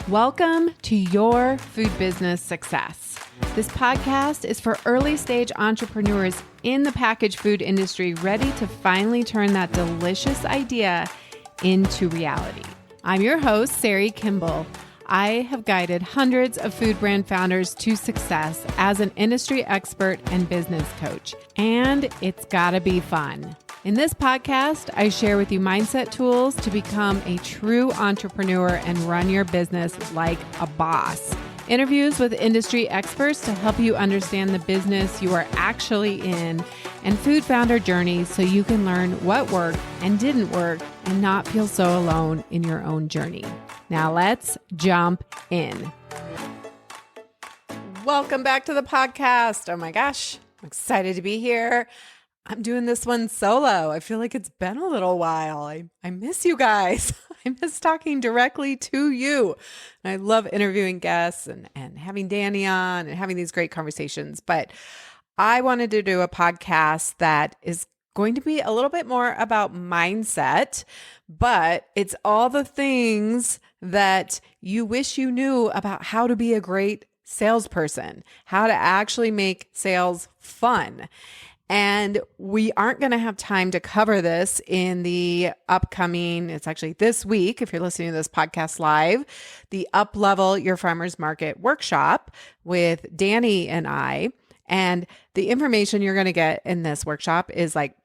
Welcome to Your Food Business Success. This podcast is for early stage entrepreneurs in the packaged food industry ready to finally turn that delicious idea into reality. I'm your host, Sari Kimball. I have guided hundreds of food brand founders to success as an industry expert and business coach, and it's gotta be fun. In this podcast, I share with you mindset tools to become a true entrepreneur and run your business like a boss. Interviews with industry experts to help you understand the business you are actually in, and food founder journeys so you can learn what worked and didn't work and not feel so alone in your own journey. Now let's jump in. Welcome back to the podcast. Oh my gosh, I'm excited to be here. I'm doing this one solo. I feel like it's been a little while. I miss you guys. I miss talking directly to you. And I love interviewing guests and having Danny on and having these great conversations. But I wanted to do a podcast that is going to be a little bit more about mindset, but it's all the things that you wish you knew about how to be a great salesperson, how to actually make sales fun. And we aren't going to have time to cover this in the upcoming, it's actually this week, if you're listening to this podcast live, the Up-Level Your Farmers Market workshop with Danny and I. And the information you're going to get in this workshop is like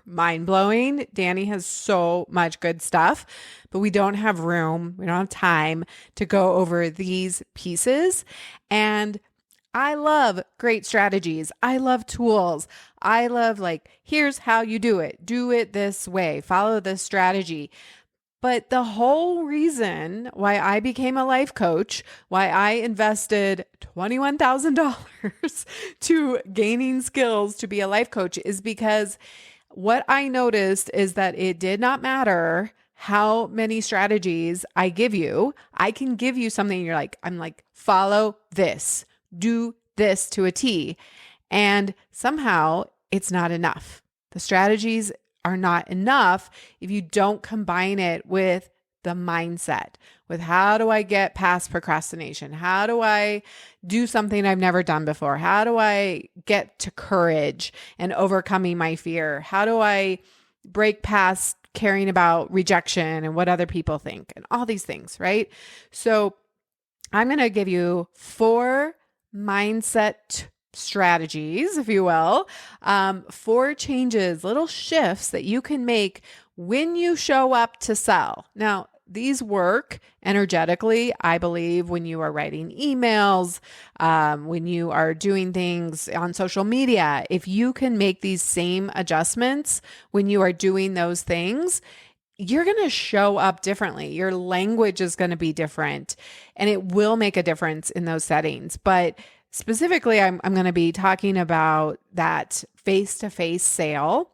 mind-blowing. Danny has so much good stuff, but we don't have room, we don't have time to go over these pieces. And I love great strategies. I love tools. I love here's how you do it. Do it this way. Follow this strategy. But the whole reason why I became a life coach, why I invested $21,000 to gaining skills to be a life coach is because what I noticed is that it did not matter how many strategies I give you. I can give you something and you're like, follow this. Do this to a T. And somehow it's not enough. The strategies are not enough if you don't combine it with the mindset, with how do I get past procrastination? How do I do something I've never done before? How do I get to courage and overcoming my fear? How do I break past caring about rejection and what other people think and all these things, right? So I'm going to give you 4 mindset strategies, if you will, 4 changes, little shifts that you can make when you show up to sell. Now, these work energetically, I believe, when you are writing emails, when you are doing things on social media. If you can make these same adjustments when you are doing those things, you're going to show up differently. Your language is going to be different, and it will make a difference in those settings. But specifically, I'm going to be talking about that face-to-face sale,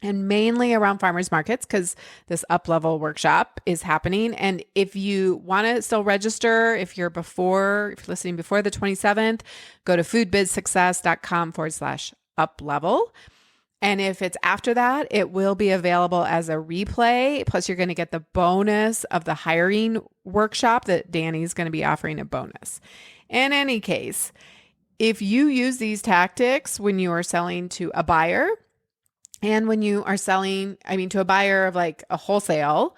and mainly around farmers markets because this up-level workshop is happening. And if you want to still register, if you're listening before the 27th, go to foodbizsuccess.com/up-level. And if it's after that, it will be available as a replay. Plus, you're going to get the bonus of the hiring workshop that Danny's going to be offering a bonus. In any case, if you use these tactics when you are selling to a buyer and when you are selling, to a buyer of a wholesale,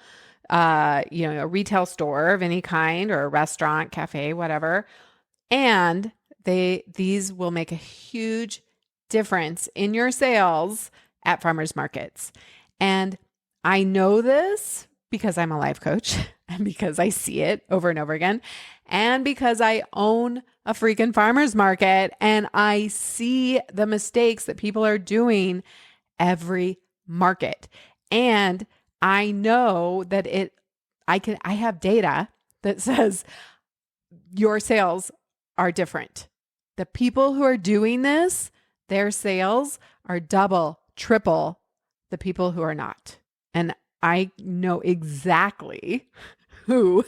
a retail store of any kind or a restaurant, cafe, whatever, and these will make a huge difference in your sales at farmers markets. And I know this because I'm a life coach and because I see it over and over again and because I own a freaking farmers market and I see the mistakes that people are doing every market. And I know that I have data that says your sales are different. The people who are doing this, their sales are double, triple the people who are not. And I know exactly who,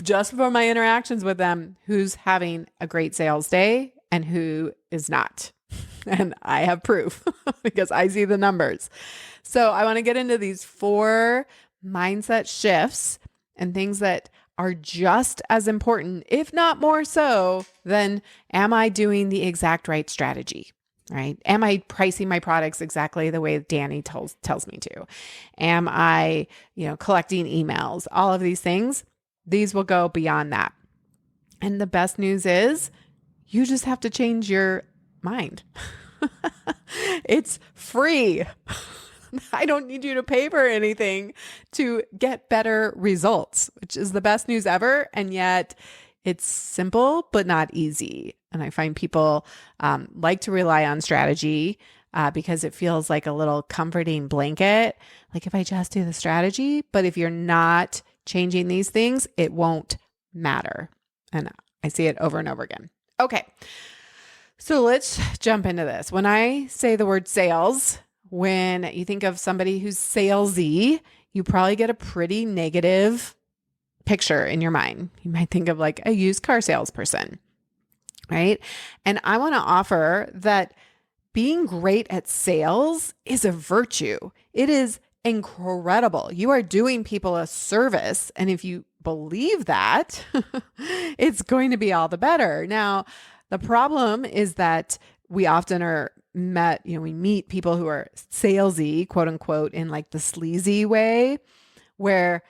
just from my interactions with them, who's having a great sales day and who is not. And I have proof because I see the numbers. So I want to get into these 4 mindset shifts and things that are just as important, if not more so, than am I doing the exact right strategy? Right? Am I pricing my products exactly the way Danny tells me to? Am I, collecting emails? All of these things, these will go beyond that. And the best news is you just have to change your mind. It's free. I don't need you to pay for anything to get better results, which is the best news ever. And yet it's simple, but not easy. And I find people like to rely on strategy because it feels like a little comforting blanket. Like if I just do the strategy, but if you're not changing these things, it won't matter. And I see it over and over again. Okay. So let's jump into this. When I say the word sales, when you think of somebody who's salesy, you probably get a pretty negative picture in your mind. You might think of like a used car salesperson, right? And I want to offer that being great at sales is a virtue. It is incredible. You are doing people a service. And if you believe that, it's going to be all the better. Now, the problem is that we often are we meet people who are salesy, quote unquote, in like the sleazy way, where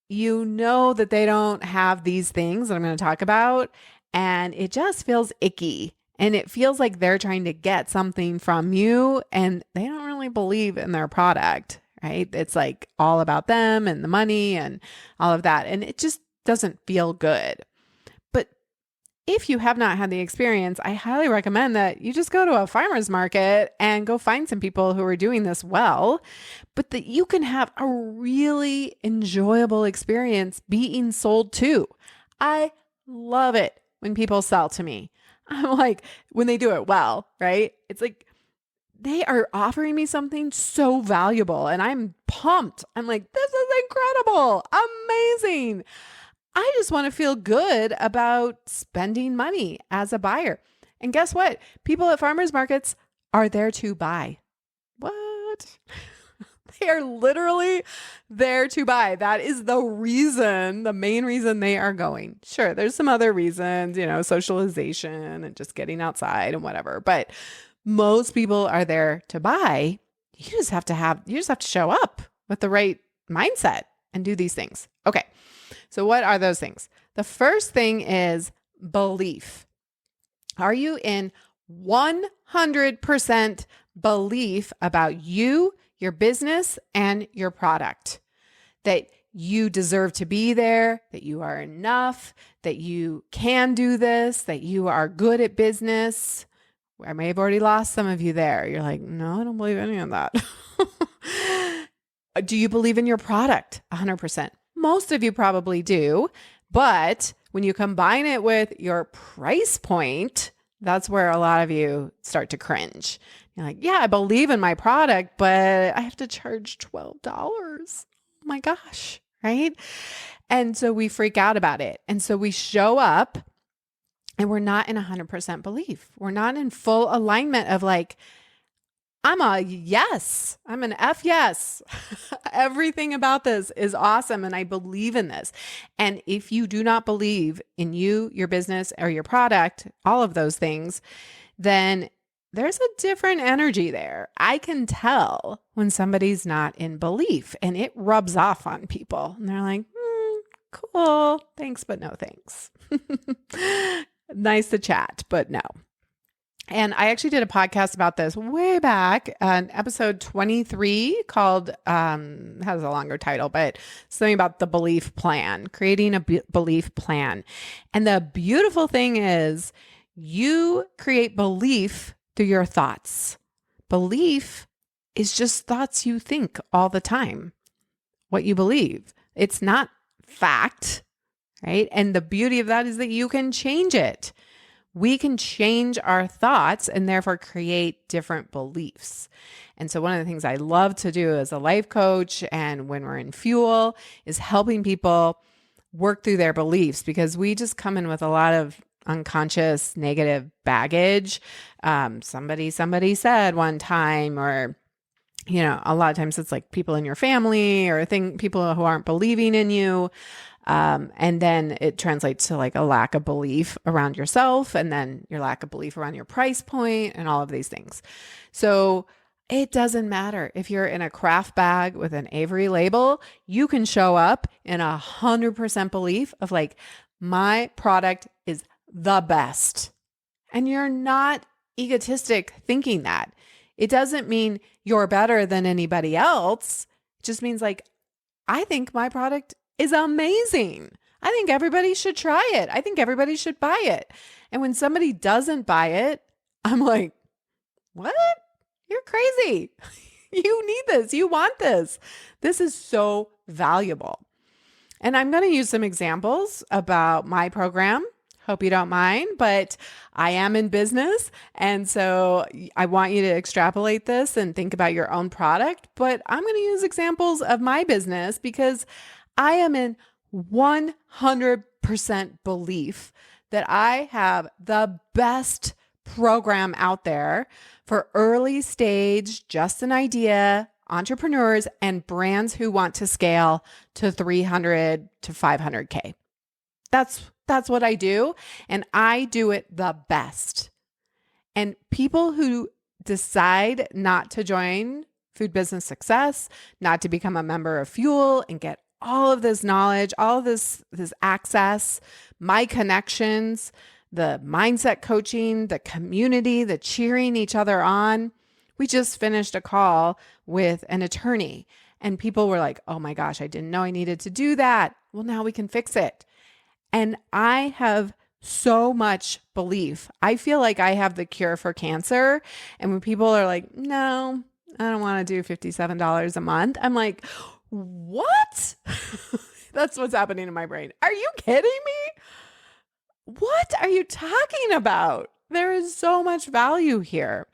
that they don't have these things that I'm going to talk about. And it just feels icky. And it feels like they're trying to get something from you and they don't really believe in their product, right? It's like all about them and the money and all of that. And it just doesn't feel good. But if you have not had the experience, I highly recommend that you just go to a farmer's market and go find some people who are doing this well, but that you can have a really enjoyable experience being sold to. I love it when people sell to me. I'm like, when they do it well, right? It's like they are offering me something so valuable and I'm pumped. I'm like, this is incredible, amazing. I just want to feel good about spending money as a buyer. And guess what? People at farmers markets are there to buy. What? They are literally there to buy. That is the main reason they are going. Sure, there's some other reasons, socialization and just getting outside and whatever. But most people are there to buy. You just have to show up with the right mindset and do these things. Okay. So what are those things? The first thing is belief. Are you in 100% belief about you, your business, and your product? That you deserve to be there, that you are enough, that you can do this, that you are good at business. I may have already lost some of you there. You're like, no, I don't believe any of that. Do you believe in your product? 100%. Most of you probably do, but when you combine it with your price point, that's where a lot of you start to cringe. You're like, yeah, I believe in my product, but I have to charge $12. Oh my gosh, right? And so we freak out about it. And so we show up and we're not in 100% belief. We're not in full alignment of like, I'm a yes. I'm an F yes. Everything about this is awesome. And I believe in this. And if you do not believe in you, your business, or your product, all of those things, then there's a different energy there. I can tell when somebody's not in belief and it rubs off on people. And they're like, cool. Thanks, but no thanks. Nice to chat, but no. And I actually did a podcast about this way back, episode 23 called, has a longer title, but something about the belief plan, creating a belief plan. And the beautiful thing is you create belief through your thoughts. Belief is just thoughts you think all the time, what you believe. It's not fact, right? And the beauty of that is that you can change it. We can change our thoughts and therefore create different beliefs. And so one of the things I love to do as a life coach and when we're in Fuel is helping people work through their beliefs, because we just come in with a lot of unconscious negative baggage. Somebody said one time, or a lot of times it's like people in your family or people who aren't believing in you. And then it translates to like a lack of belief around yourself, and then your lack of belief around your price point and all of these things. So it doesn't matter if you're in a craft bag with an Avery label, you can show up in 100% belief of like, my product is the best. And you're not egotistic thinking that. It doesn't mean you're better than anybody else. It just means like, I think my product is amazing. I think everybody should try it. I think everybody should buy it. And when somebody doesn't buy it, I'm like, what? You're crazy. You need this. You want this. This is so valuable. And I'm going to use some examples about my program. Hope you don't mind, but I am in business. And so I want you to extrapolate this and think about your own product. But I'm going to use examples of my business because I am in 100% belief that I have the best program out there for early stage, just an idea, entrepreneurs and brands who want to scale to 300 to 500K. That's what I do. And I do it the best. And people who decide not to join Food Business Success, not to become a member of Fuel and get all of this knowledge, all of this access, my connections, the mindset coaching, the community, the cheering each other on. We just finished a call with an attorney and people were like, oh my gosh, I didn't know I needed to do that. Well, now we can fix it. And I have so much belief. I feel like I have the cure for cancer. And when people are like, no, I don't want to do $57 a month. I'm like, what? That's what's happening in my brain. Are you kidding me? What are you talking about? There is so much value here.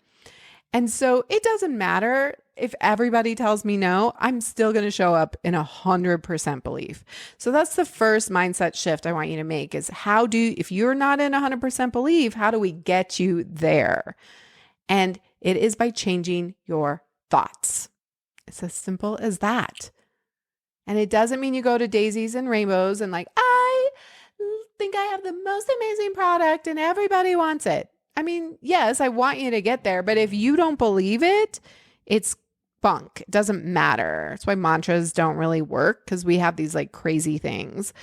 And so it doesn't matter if everybody tells me no, I'm still going to show up in 100% belief. So that's the first mindset shift I want you to make is if you're not in 100% belief, how do we get you there? And it is by changing your thoughts. It's as simple as that. And it doesn't mean you go to daisies and rainbows and like, I think I have the most amazing product and everybody wants it. I mean, yes, I want you to get there, but if you don't believe it, it's bunk. It doesn't matter. That's why mantras don't really work because we have these like crazy things.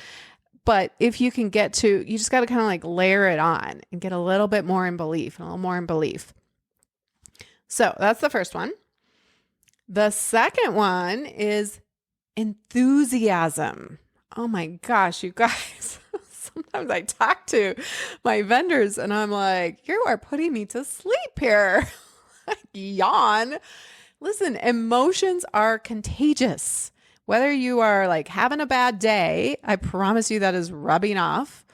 But if you can you just got to kind of like layer it on and get a little bit more in belief and a little more in belief. So that's the first one. The second one is enthusiasm. Oh my gosh, you guys. Sometimes I talk to my vendors and I'm like, you are putting me to sleep here. Yawn. Listen, emotions are contagious. Whether you are like having a bad day, I promise you that is rubbing off.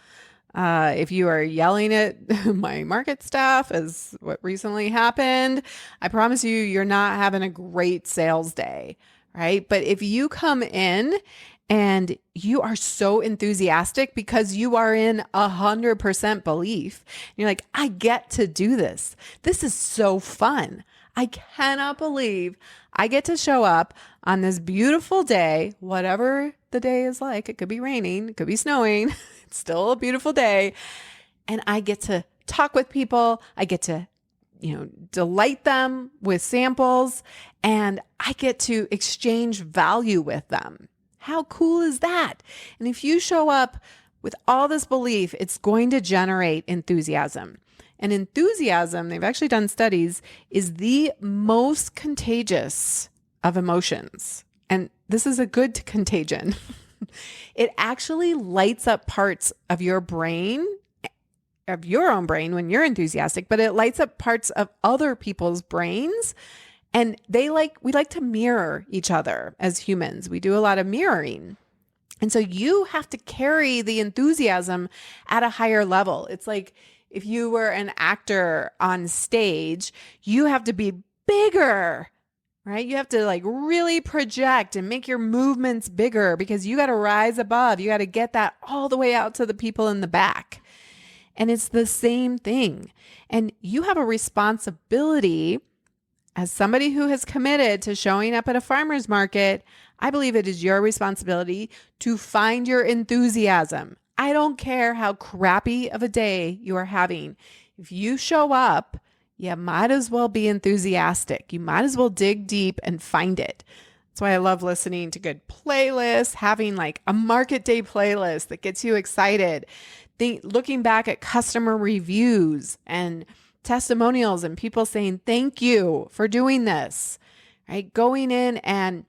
If you are yelling at my market staff, as what recently happened, I promise you, you're not having a great sales day, right? But if you come in and you are so enthusiastic because you are in 100% belief, and you're like, I get to do this. This is so fun. I cannot believe I get to show up on this beautiful day, whatever the day is like. It could be raining, it could be snowing. It's still a beautiful day. And I get to talk with people. I get to, delight them with samples, and I get to exchange value with them. How cool is that? And if you show up with all this belief, it's going to generate enthusiasm. And enthusiasm, they've actually done studies, is the most contagious of emotions. And this is a good contagion. It actually lights up parts of your brain, of your own brain when you're enthusiastic, but it lights up parts of other people's brains. And we like to mirror each other as humans. We do a lot of mirroring. And so you have to carry the enthusiasm at a higher level. It's like if you were an actor on stage, you have to be bigger, right? You have to like really project and make your movements bigger because you got to rise above. You got to get that all the way out to the people in the back. And it's the same thing. And you have a responsibility as somebody who has committed to showing up at a farmer's market. I believe it is your responsibility to find your enthusiasm. I don't care how crappy of a day you are having. If you show up, you might as well be enthusiastic. You might as well dig deep and find it. That's why I love listening to good playlists, having like a market day playlist that gets you excited. Looking back at customer reviews and testimonials and people saying, thank you for doing this, right? Going in and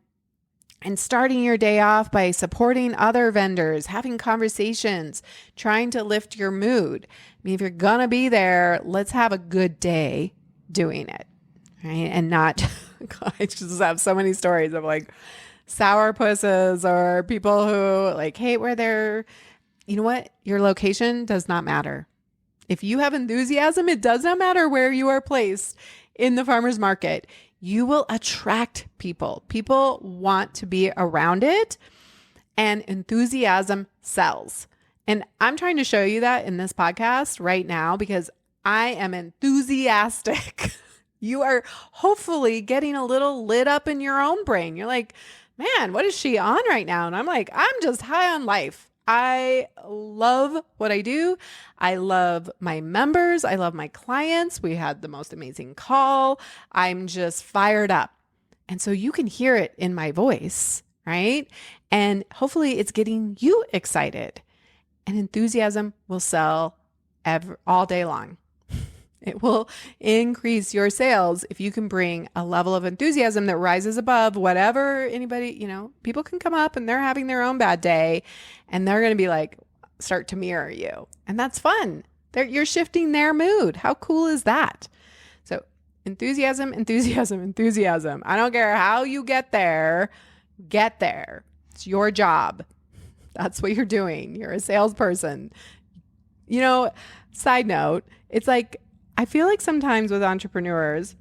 starting your day off by supporting other vendors, having conversations, trying to lift your mood. I mean, if you're going to be there, let's have a good day doing it, right? And not, I just have so many stories of like sourpusses or people who like hate where they're, you know what? Your location does not matter. If you have enthusiasm, it does not matter where you are placed in the farmer's market. You will attract people. People want to be around it, and enthusiasm sells. And I'm trying to show you that in this podcast right now because I am enthusiastic. You are hopefully getting a little lit up in your own brain. You're like, man, what is she on right now? And I'm like, I'm just high on life. I love what I do. I love my members. I love my clients. We had the most amazing call. I'm just fired up. And so you can hear it in my voice, right? And hopefully it's getting you excited. And enthusiasm will sell all day long. It will increase your sales if you can bring a level of enthusiasm that rises above whatever anybody, people can come up and they're having their own bad day and they're going to be like, start to mirror you. And that's fun. You're shifting their mood. How cool is that? So enthusiasm, enthusiasm, enthusiasm. I don't care how you get there. Get there. It's your job. That's what you're doing. You're a salesperson. Side note, it's like, I feel like sometimes with entrepreneurs,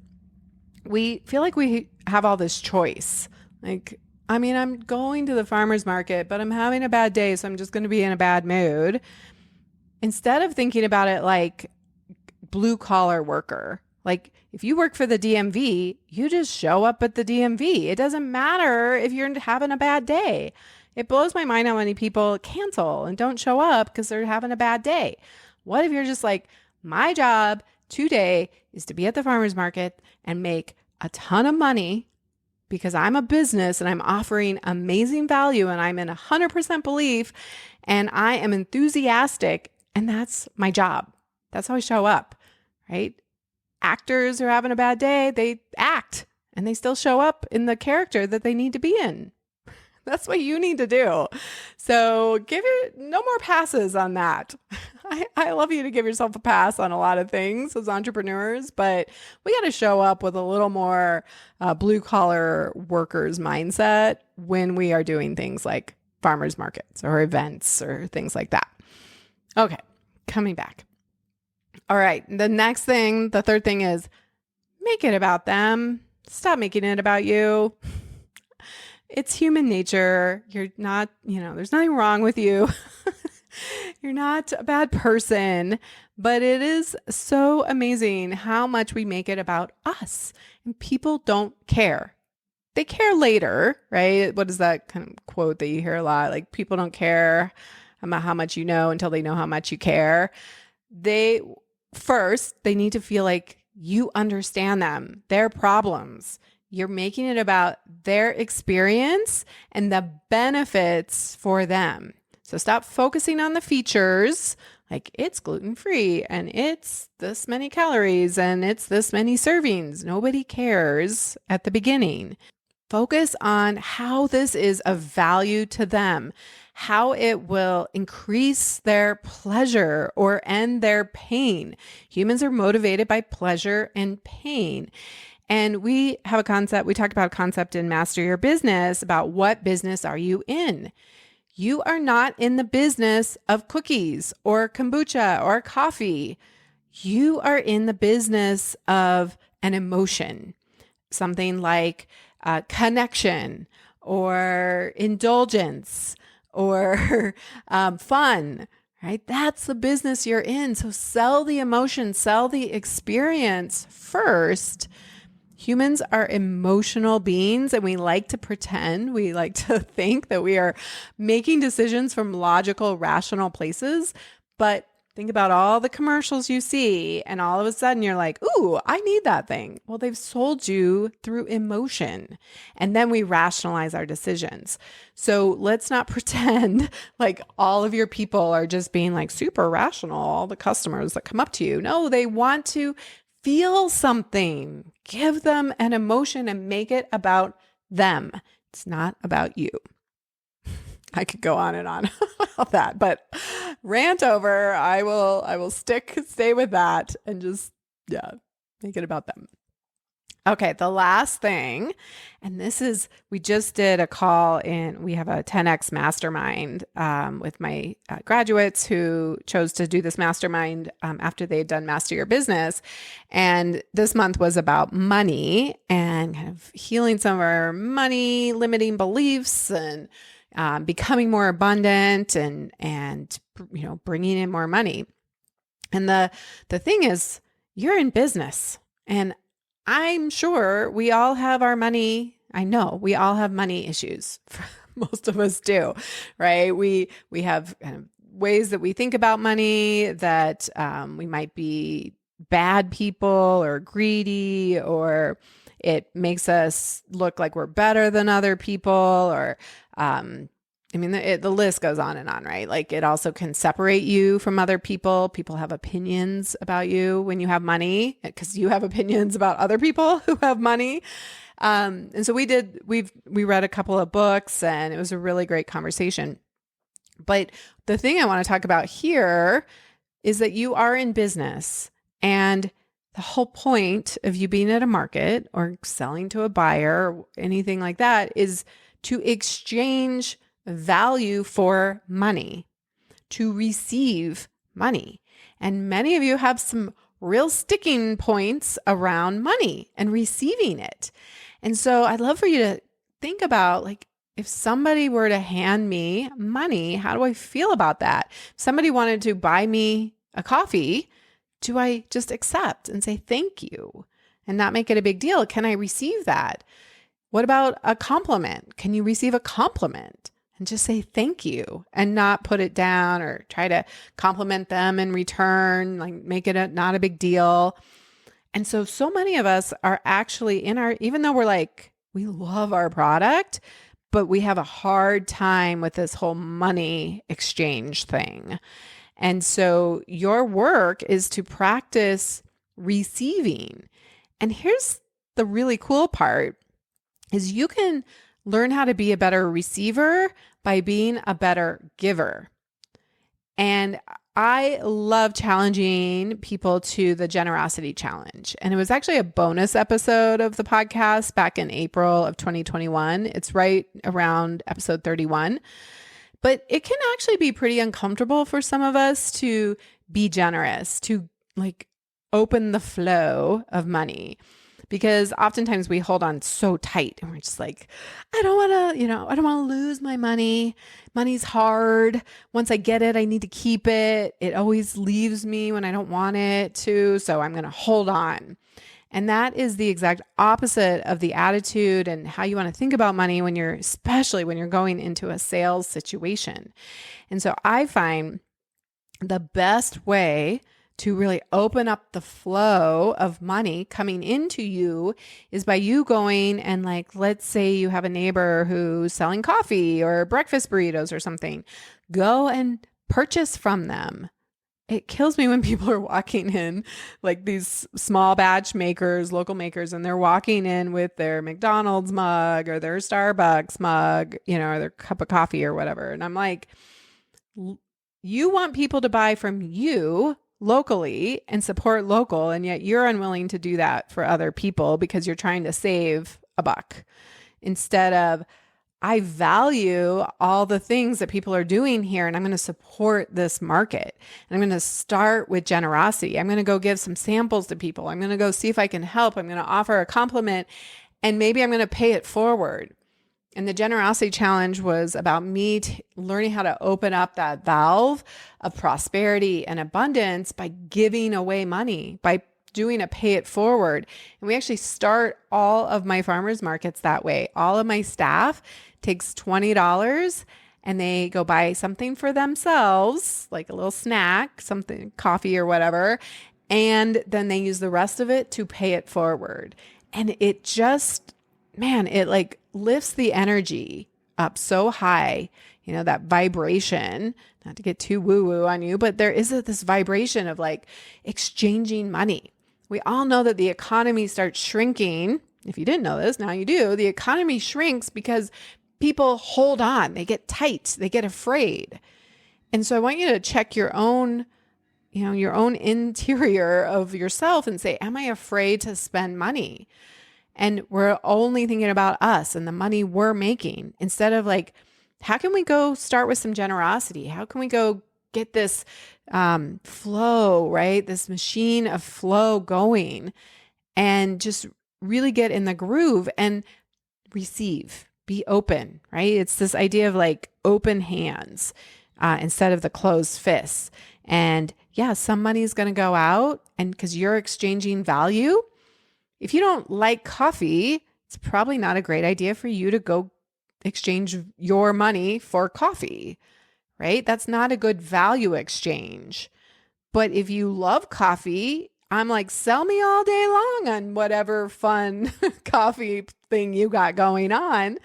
we feel like we have all this choice. Like, I'm going to the farmer's market, but I'm having a bad day, so I'm just going to be in a bad mood. Instead of thinking about it like blue collar worker, like if you work for the DMV, you just show up at the DMV. It doesn't matter if you're having a bad day. It blows my mind how many people cancel and don't show up because they're having a bad day. What if you're just like, my job today is to be at the farmer's market and make a ton of money because I'm a business and I'm offering amazing value and I'm in 100% belief and I am enthusiastic and that's my job. That's how I show up, right? Actors who are having a bad day, they act and they still show up in the character that they need to be in. That's what you need to do. So no more passes on that. I love you to give yourself a pass on a lot of things as entrepreneurs, but we got to show up with a little more blue collar workers mindset when we are doing things like farmers markets or events or things like that. Okay, coming back. All right, the third thing is make it about them. Stop making it about you. It's human nature. You're not, there's nothing wrong with you. You're not a bad person, but it is so amazing how much we make it about us and people don't care. They care later, right? What is that kind of quote that you hear a lot? Like people don't care about how much you know until they know how much you care. They need to feel like you understand them, their problems. You're making it about their experience and the benefits for them. So stop focusing on the features, like it's gluten-free and it's this many calories and it's this many servings. Nobody cares at the beginning. Focus on how this is of value to them, how it will increase their pleasure or end their pain. Humans are motivated by pleasure and pain. And we have a concept, we talked about a concept in Master Your Business about what business are you in? You are not in the business of cookies or kombucha or coffee. You are in the business of an emotion, something like connection or indulgence or fun, right? That's the business you're in. So sell the emotion, sell the experience first, Humans are emotional beings, and we like to pretend, we like to think that we are making decisions from logical, rational places. But think about all the commercials you see, and all of a sudden you're like, ooh, I need that thing. Well, they've sold you through emotion. And then we rationalize our decisions. So let's not pretend like all of your people are just being like super rational, all the customers that come up to you. No, they want to feel something. Give them an emotion and make it about them. It's not about you. I could go on and on about that, but rant over. I will stay with that and just, make it about them. Okay, the last thing, and this is, we just did a call we have a 10X mastermind with my graduates who chose to do this mastermind after they had done Master Your Business. And this month was about money and kind of healing some of our money limiting beliefs and becoming more abundant and bringing in more money. And the thing is, you're in business, and I'm sure we all have our money. I know we all have money issues. Most of us do, right? We have kind of ways that we think about money, that we might be bad people or greedy, or it makes us look like we're better than other people, or the list goes on and on, right? Like, it also can separate you from other people. People have opinions about you when you have money because you have opinions about other people who have money. And so we read a couple of books, and it was a really great conversation. But the thing I want to talk about here is that you are in business, and the whole point of you being at a market or selling to a buyer or anything like that is to exchange value for money, to receive money. And many of you have some real sticking points around money and receiving it. And so I'd love for you to think about, like, if somebody were to hand me money, how do I feel about that? If somebody wanted to buy me a coffee, do I just accept and say thank you and not make it a big deal? Can I receive that? What about a compliment? Can you receive a compliment? And just say thank you and not put it down or try to compliment them in return, like make it not a big deal. And so many of us are actually even though we're like, we love our product, but we have a hard time with this whole money exchange thing. And so your work is to practice receiving. And here's the really cool part is you can learn how to be a better receiver by being a better giver. And I love challenging people to the generosity challenge. And it was actually a bonus episode of the podcast back in April of 2021. It's right around episode 31. But it can actually be pretty uncomfortable for some of us to be generous, to like open the flow of money. Because oftentimes we hold on so tight and we're just like, I don't want to lose my money. Money's hard. Once I get it, I need to keep it. It always leaves me when I don't want it to. So I'm going to hold on. And that is the exact opposite of the attitude and how you want to think about money especially when you're going into a sales situation. And so I find the best way to really open up the flow of money coming into you is by you going and, like, let's say you have a neighbor who's selling coffee or breakfast burritos or something. Go and purchase from them. It kills me when people are walking in, like these small batch makers, local makers, and they're walking in with their McDonald's mug or their Starbucks mug, or their cup of coffee or whatever. And I'm like, you want people to buy from you locally and support local, and yet you're unwilling to do that for other people because you're trying to save a buck. Instead of, I value all the things that people are doing here, and I'm going to support this market. And I'm going to start with generosity. I'm going to go give some samples to people. I'm going to go see if I can help. I'm going to offer a compliment, and maybe I'm going to pay it forward. And the generosity challenge was about me learning how to open up that valve of prosperity and abundance by giving away money, by doing a pay it forward. And we actually start all of my farmers markets that way. All of my staff takes $20 and they go buy something for themselves, like a little snack, something, coffee or whatever. And then they use the rest of it to pay it forward. And it just, man, it like lifts the energy up so high, that vibration, not to get too woo-woo on you, but there is this vibration of like exchanging money. We all know that the economy starts shrinking. If you didn't know this, now you do. The economy shrinks because people hold on, they get tight, they get afraid. And so I want you to check your own interior of yourself and say, am I afraid to spend money? And we're only thinking about us and the money we're making instead of like, how can we go start with some generosity? How can we go get this flow, right? This machine of flow going and just really get in the groove and receive, be open, right? It's this idea of like open hands instead of the closed fists. And yeah, some money is going to go out, and because you're exchanging value. If you don't like coffee, it's probably not a great idea for you to go exchange your money for coffee, right? That's not a good value exchange. But if you love coffee, I'm like, sell me all day long on whatever fun coffee thing you got going on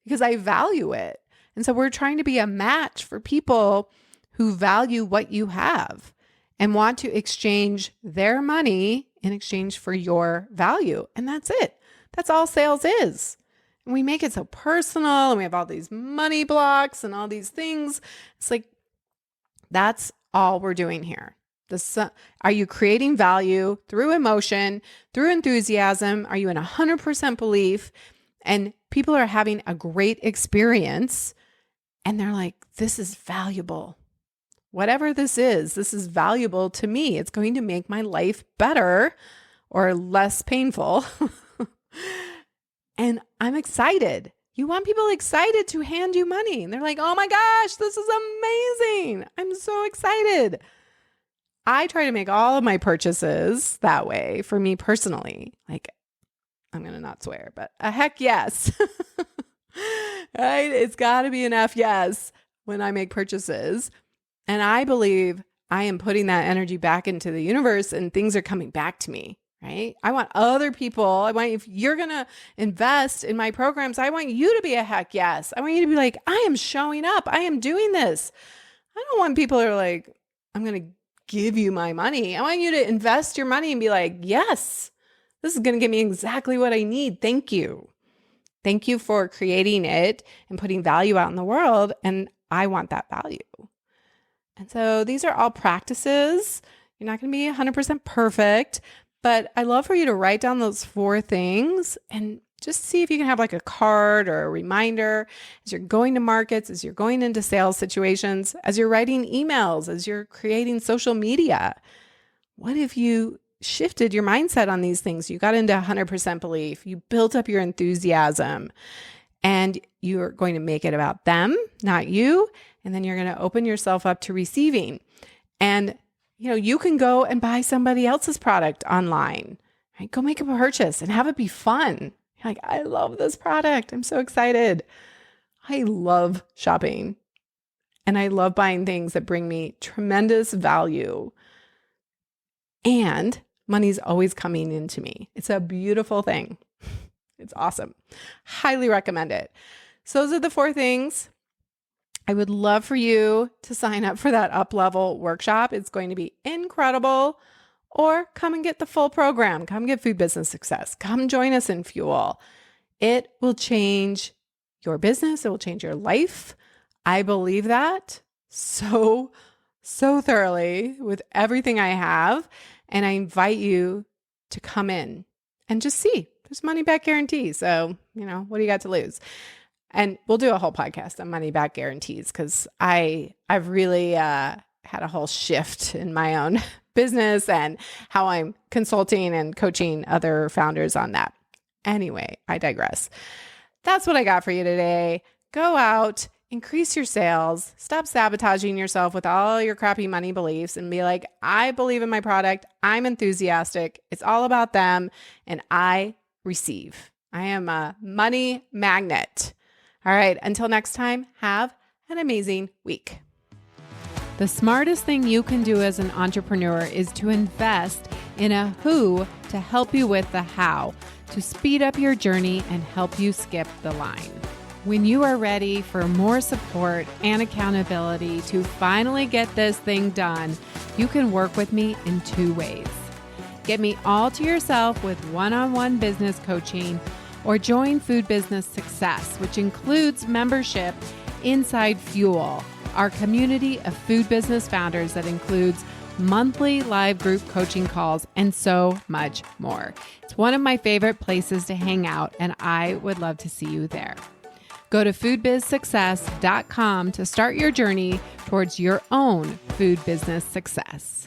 because I value it. And so we're trying to be a match for people who value what you have and want to exchange their money in exchange for your value. And that's it. That's all sales is. And we make it so personal and we have all these money blocks and all these things. It's like, that's all we're doing here. Are you creating value through emotion, through enthusiasm? Are you in 100% belief? And people are having a great experience and they're like, this is valuable. Whatever this is valuable to me. It's going to make my life better or less painful. And I'm excited. You want people excited to hand you money. And they're like, oh my gosh, this is amazing. I'm so excited. I try to make all of my purchases that way for me personally. Like, I'm going to not swear, but a heck yes. Right? It's got to be an F yes when I make purchases. And I believe I am putting that energy back into the universe and things are coming back to me, right? I want other people, if you're going to invest in my programs, I want you to be a heck yes. I want you to be like, I am showing up. I am doing this. I don't want people who are like, I'm going to give you my money. I want you to invest your money and be like, yes, this is going to give me exactly what I need. Thank you. Thank you for creating it and putting value out in the world. And I want that value. And so these are all practices. You're not going to be 100% perfect, but I love for you to write down those 4 things and just see if you can have like a card or a reminder as you're going to markets, as you're going into sales situations, as you're writing emails, as you're creating social media. What if you shifted your mindset on these things? You got into 100% belief, you built up your enthusiasm, and you're going to make it about them, not you. And then you're going to open yourself up to receiving. And, you can go and buy somebody else's product online, right? Go make a purchase and have it be fun. You're like, I love this product. I'm so excited. I love shopping and I love buying things that bring me tremendous value. And money's always coming into me. It's a beautiful thing. It's awesome. Highly recommend it. So those are the 4 things. I would love for you to sign up for that up-level workshop. It's going to be incredible. Or come and get the full program. Come get Food Business Success. Come join us in Fuel. It will change your business. It will change your life. I believe that so thoroughly with everything I have. And I invite you to come in and just see. There's money back guarantee. So, what do you got to lose? And we'll do a whole podcast on money back guarantees because I've really had a whole shift in my own business and how I'm consulting and coaching other founders on that. Anyway, I digress. That's what I got for you today. Go out, increase your sales, stop sabotaging yourself with all your crappy money beliefs and be like, I believe in my product. I'm enthusiastic. It's all about them and I receive. I am a money magnet. All right. Until next time, have an amazing week. The smartest thing you can do as an entrepreneur is to invest in a who to help you with the how, to speed up your journey and help you skip the line. When you are ready for more support and accountability to finally get this thing done, you can work with me in 2 ways. Get me all to yourself with one-on-one business coaching, or join Food Business Success, which includes membership inside Fuel, our community of food business founders that includes monthly live group coaching calls and so much more. It's one of my favorite places to hang out, and I would love to see you there. Go to foodbizsuccess.com to start your journey towards your own food business success.